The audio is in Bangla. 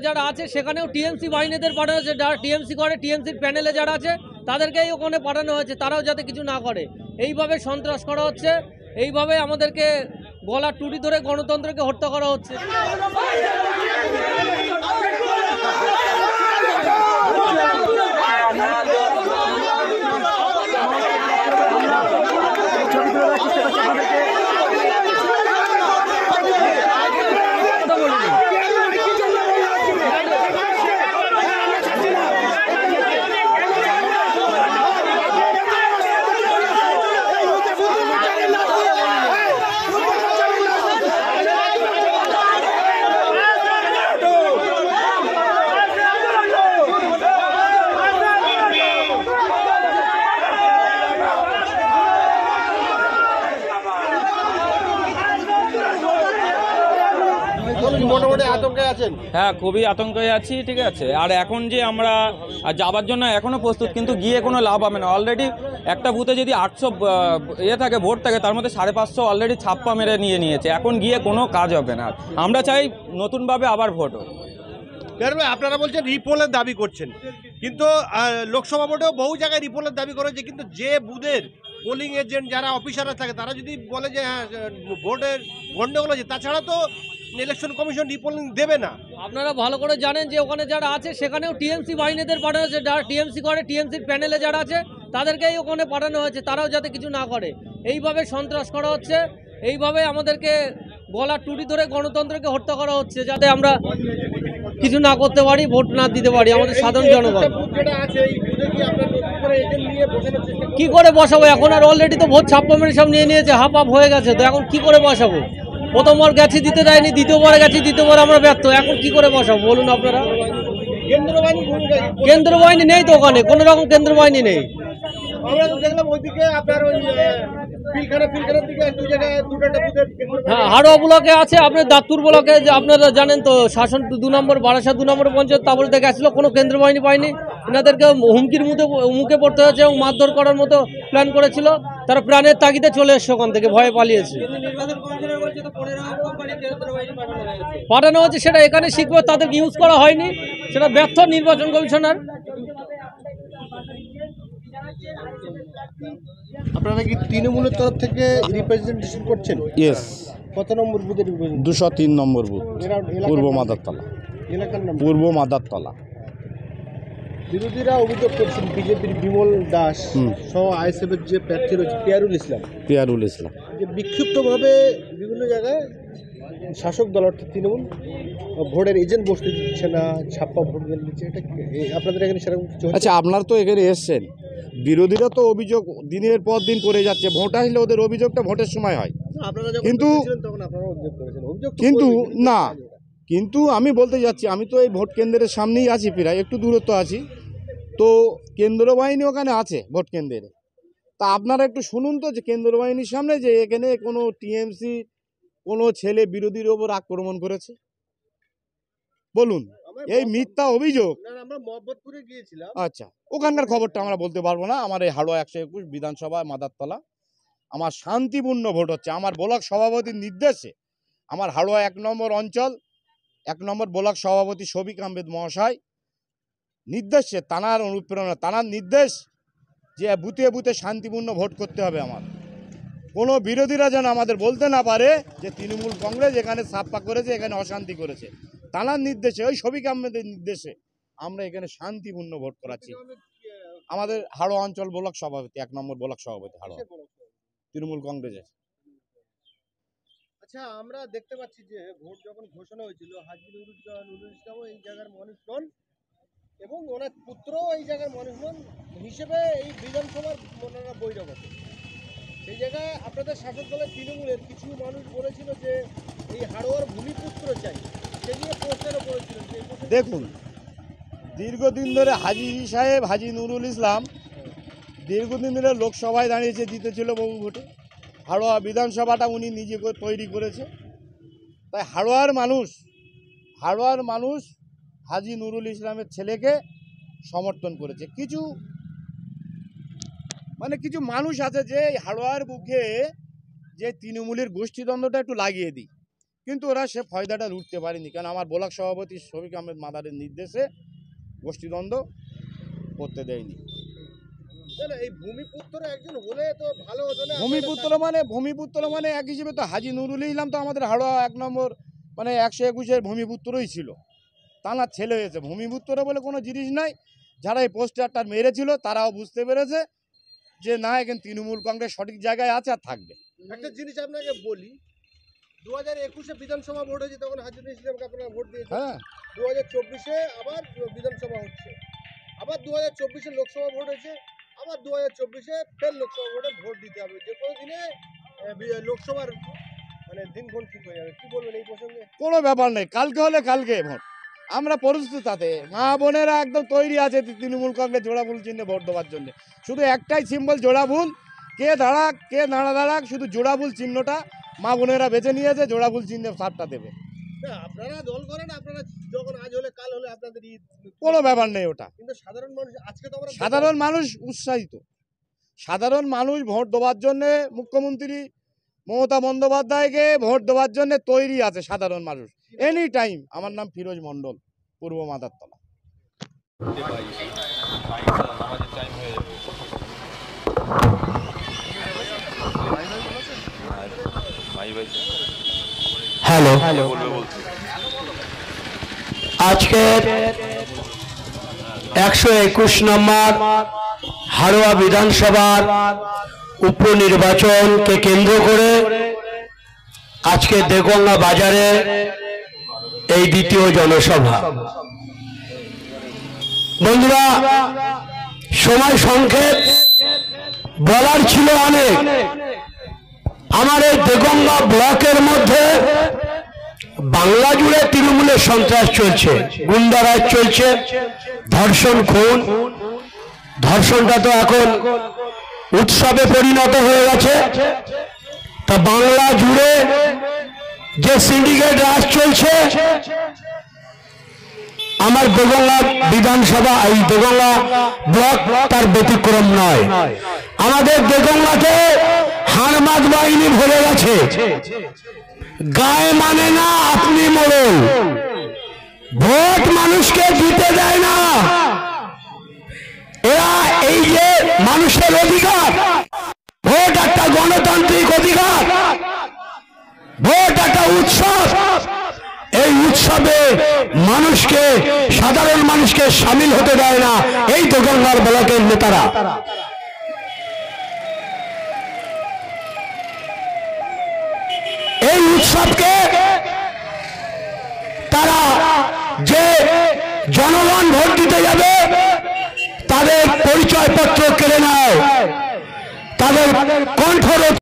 যারা আছে সেখানেও টিএমসি বাহিনীদের পাঠানো হয়েছে, যারা টিএমসি করে, টিএমসির প্যানেলে যারা আছে তাদেরকেই ওখানে পাঠানো হয়েছে, তারাও যাতে কিছু না করে। এইভাবে সন্ত্রাস করা হচ্ছে, এইভাবে আমাদেরকে গলার টুটি ধরে গণতন্ত্রকে হত্যা করা হচ্ছে। হ্যাঁ, খুবই আতঙ্কে আছি, ঠিক আছে। আর এখন যে আমরা যাবার জন্য এখনো প্রস্তুত, কিন্তু গিয়ে কোনো লাভ হবে না। অলরেডি একটা বুথে যদি 800 থাকে, ভোট থাকে, তার মধ্যে 550 অলরেডি ছাপ্পা মেরে নিয়েছে। এখন গিয়ে কোনো কাজ হবে না। আমরা চাই নতুনভাবে আবার ভোট হোক। আপনারা বলছেন রিপোলের দাবি করছেন, কিন্তু লোকসভা ভোটেও বহু জায়গায় রিপোলের দাবি করেছে, কিন্তু যে বুথের পোলিং এজেন্ট যারা অফিসাররা থাকে তারা যদি বলে যে হ্যাঁ ভোটের গন্ডগোল আছে, তাছাড়া তো ইলেকশন কমিশন রিপোলিং দেবে না। আপনারা ভালো করে জানেন যে ওখানে যারা আছে সেখানেও টিএমসি বাহিনীদের পাঠানো হয়েছে, যারা টিএমসি করে, টিএমসির প্যানেলে যারা আছে তাদেরকেই ওখানে পাঠানো হয়েছে, তারাও যাতে কিছু না করে। এইভাবে সন্ত্রাস করা হচ্ছে, এইভাবে আমাদেরকে গলার টুটি ধরে গণতন্ত্রকে হত্যা করা হচ্ছে, যাতে আমরা কিছু না করতে পারি, ভোট না দিতে পারি আমাদের সাধারণ জনগণ। কি করে বসাবো এখন? আর অলরেডি তো ভোট ছাপ্পা মেরে সব নিয়ে নিয়েছে, হাফ হাফ হয়ে গেছে, তো এখন কি করে বসাবো? প্রথমবার গেছি দিতে দেয়নি, দ্বিতীয়বার গেছি, দ্বিতীয়বার আমরা ব্যর্থ, এখন কি করে বসাবো বলুন আপনারা? কেন্দ্র বাহিনী নেই তো ওখানে, কোনো রকম কেন্দ্র বাহিনী নেই। হ্যাঁ, হাড়োয়া ব্লকে আছে, আপনার দাঁতপুর ব্লকে আপনারা জানেন তো, শাসন 2 নম্বর বারাসাত 2 নম্বর পঞ্চায়েত, তা বলতে গেছিল, কোনো কেন্দ্র বাহিনী পায়নি। এনাদেরকে হুমকির মুখে পড়তে হয়েছে এবং মারধর করার মতো প্ল্যান করেছিল। তারা প্রাণের তাগিদে চলে এসছে ওখান থেকে, ভয়ে পালিয়েছে। পাঠানো হয়েছে, সেটা এখানে শিখবে, তাদেরকে ইউজ করা হয়নি, সেটা ব্যর্থ নির্বাচন কমিশনার। আপনারা কি তৃণমূলের তরফ থেকে রিপ্রেজেন্টেশন করছেন? ইয়েস। কত নম্বর বুথে? 203 নম্বর বুথ, পূর্ব মাদারতলা। এলাকার নাম পূর্ব মাদারতলা। বিরোধীরা অভিযোগ করছেন বিজেপির বিমল দাস সহ আইএসএফের যে প্রার্থী রয়েছে পিয়ারুল ইসলাম, যে বিক্ষিপ্তভাবে বিভিন্ন জায়গায় শাসক দল অর্থাৎ তৃণমূল ভোটের এজেন্ট বসতে দিচ্ছে না, ছাপ্পা ভোট দিচ্ছে। এটা আপনাদের এখানে সেরকম কিছু? আচ্ছা, আপনার তো এখানে এসছেন, বিরোধীরা তো অভিযোগ দিনের পর দিন করে যাচ্ছে। ভোট আসলে ওদের অভিযোগটা ভোটের সময় হয়, কিন্তু আমি বলতে যাচ্ছি, আমি তো এই ভোট কেন্দ্রের সামনেই আছি, প্রায় একটু দূরত্ব আছি, তো কেন্দ্র বাহিনী ওখানে আছে ভোট কেন্দ্রে। তা আপনারা একটু শুনুন তো, যে কেন্দ্র বাহিনীর সামনে যে এখানে কোনো টিএমসি কোনো ছেলে বিরোধীর ওপর আক্রমণ করেছে, বলুন। এই মিথ্যা অভিযোগ। আচ্ছা, ওখানকার খবরটা আমরা বলতে পারবো না। আমার এই হাড়োয়া 121 বিধানসভা মাদারতলা আমার শান্তিপূর্ণ ভোট হচ্ছে। আমার ব্লক সভাপতির নির্দেশে, আমার হাড়োয়া 1 নম্বর অঞ্চল 1 নম্বর ব্লক সভাপতি শফিক আহমেদ মহাশয় নির্দেশে, তানার অনুপ্রেরণা, তানার নির্দেশ যে বুথে বুথে শান্তিপূর্ণ ভোট করতে হবে। আমার কোনো বিরোধীরা যেন আমাদের বলতে না পারে যে তৃণমূল কংগ্রেস এখানে ছাপ্পা করেছে, এখানে অশান্তি করেছে। তানার নির্দেশে, ওই শফিক আহমেদের নির্দেশে আমরা এখানে শান্তিপূর্ণ ভোট করাচ্ছি। আমাদের হাড়োয়া অঞ্চল ব্লক সভাপতি, 1 নম্বর ব্লক সভাপতি হাড়োয়া, তৃণমূল কংগ্রেসের। আচ্ছা, আমরা দেখতে পাচ্ছি যে ভোট যখন ঘোষণা হয়েছিল, হাজী নুরুল ইসলামও এই জায়গার মানুষ নন এবং ওনার পুত্র এই জায়গার মানুষ নন হিসেবে এই বিধানসভার ওনারা বৈঠক আছে। সেই জায়গায় আপনাদের শাসক দলের তৃণমূলের কিছু মানুষ বলেছিল যে এই হাড়োয়ার ভূমিপুত্র চাই, সেই নিয়ে প্রশ্নের করেছিল। দেখুন, দীর্ঘদিন ধরে হাজী নুরুল ইসলাম দীর্ঘদিন ধরে লোকসভায় দাঁড়িয়েছে, জিতেছিল বহু ভোটে। হাড়োয়া বিধানসভাটা উনি নিজে তৈরি করেছে। তাই হাড়োয়ার মানুষ হাজী নুরুল ইসলামের ছেলেকে সমর্থন করেছে। কিছু মানুষ আছে যে হাড়োয়ার বুকে যে তৃণমূলের গোষ্ঠীদ্বন্দ্বটা একটু লাগিয়ে দিই, কিন্তু ওরা সে ফয়দাটা লুটতে পারেনি, কারণ আমার ব্লক সভাপতি শফিক আহমেদ মাদারের নির্দেশে গোষ্ঠীদ্বন্দ্ব করতে দেয়নি। না, এই ভূমিপুত্র একজন হলে তো ভালো হতো না। ভূমিপুত্র মানে এক হিসেবে তো হাজি নুরুল ইসলাম তো আমাদের হাওড়া 1 নম্বর মানে 121-এর ভূমিপুত্রই ছিল, তার ছেলে হয়েছে। ভূমিপুত্র বলে কোনো জিনিস নাই। যারা এই পোস্টারটা মেরেছিল তারাও বুঝতে পেরেছে যে না, এখন তৃণমূল কংগ্রেস সঠিক জায়গায় আছে আর থাকবে। একটা জিনিস আপনাকে বলি, 2021-এ বিধানসভা ভোট হয়েছে, তখন হাজি নুরুল ইসলামকে আপনারা ভোট দিয়েছেন। হ্যাঁ, 2024-এ আবার বিধানসভা হচ্ছে, আবার 2024-এ লোকসভা ভোট হয়েছে, আবার 2024-এ ফের লোকসভা ভোটে ভোট দিতে হবে। যে কোনো দিনে লোকসভার মানে দিনক্ষণ ঠিক হয়ে যাবে। কি বলবেন এই প্রসঙ্গে? কোনো ব্যাপার নেই, কালকে হলে কালকে ভোট, আমরা প্রস্তুত। তাতে মা বোনেরা একদম তৈরি আছে তৃণমূল কংগ্রেস জোড়াফুল চিহ্নে ভোট দেওয়ার জন্য। শুধু একটাই সিম্বল জোড়াফুল, কে দাঁড়াক কে দাঁড়াক, শুধু জোড়াফুল চিহ্নটা মা বোনেরা বেছে নিয়েছে, জোড়াফুল চিহ্নে সারটা দেবে। না, আপনারা দল করেন, আপনারা যখন আজ হলে কাল হলে আপনাদের কোনো ব্যাপার নেই ওটা। কিন্তু সাধারণ মানুষ আজকে তো আমরা সাধারণ মানুষ উৎসাহিত, সাধারণ মানুষ ভোট দেওয়ার জন্যে মুখ্যমন্ত্রী মমতা বন্দ্যোপাধ্যায়কে ভোট দেওয়ার জন্য তৈরি আছে সাধারণ মানুষ এনি টাইম। আমার নাম ফিরোজ মণ্ডল, পূর্ব মাদারতলা। হ্যালো, আজকের 121 নম্বর হাড়োয়া বিধানসভার উপনির্বাচনকে কেন্দ্র করে আজকে দেগঙ্গা বাজারে এই দ্বিতীয় জনসভা। বন্ধুরা, সময় সংক্ষেপ, বলার ছিল অনেক। আমার এই দেগঙ্গা ব্লকের মধ্যে বাংলা জুড়ে তৃণমূলের সন্ত্রাস চলছে, গুন্ডারাজ চলছে, ধর্ষণ, খুন। ধর্ষণটা তো এখন উৎসবে পরিণত হয়ে গেছে। তা বাংলা জুড়ে যে সিন্ডিকেট রাজ চলছে, আমার দেগঙ্গা বিধানসভা, এই দেগঙ্গা ব্লক তার ব্যতিক্রম নয়। আমাদের দেগঙ্গাতে হারমাদ বাহিনী ভরে গেছে। গায়ে মানে না আপনি মোড়ল, ভোট মানুষকে দিতে দেয় না। এরা এই যে মানুষের অধিকার, ভোট একটা গণতান্ত্রিক অধিকার, ভোট একটা উৎসব, এই উৎসবে মানুষকে, সাধারণ মানুষকে সামিল হতে দেয় না এই দেগঙ্গার ব্লকের নেতারা। এই উৎসবকে তারা, যে জনগণ ভোট দিতে যাবে তাদের পরিচয়পত্র কেড়ে নেয়,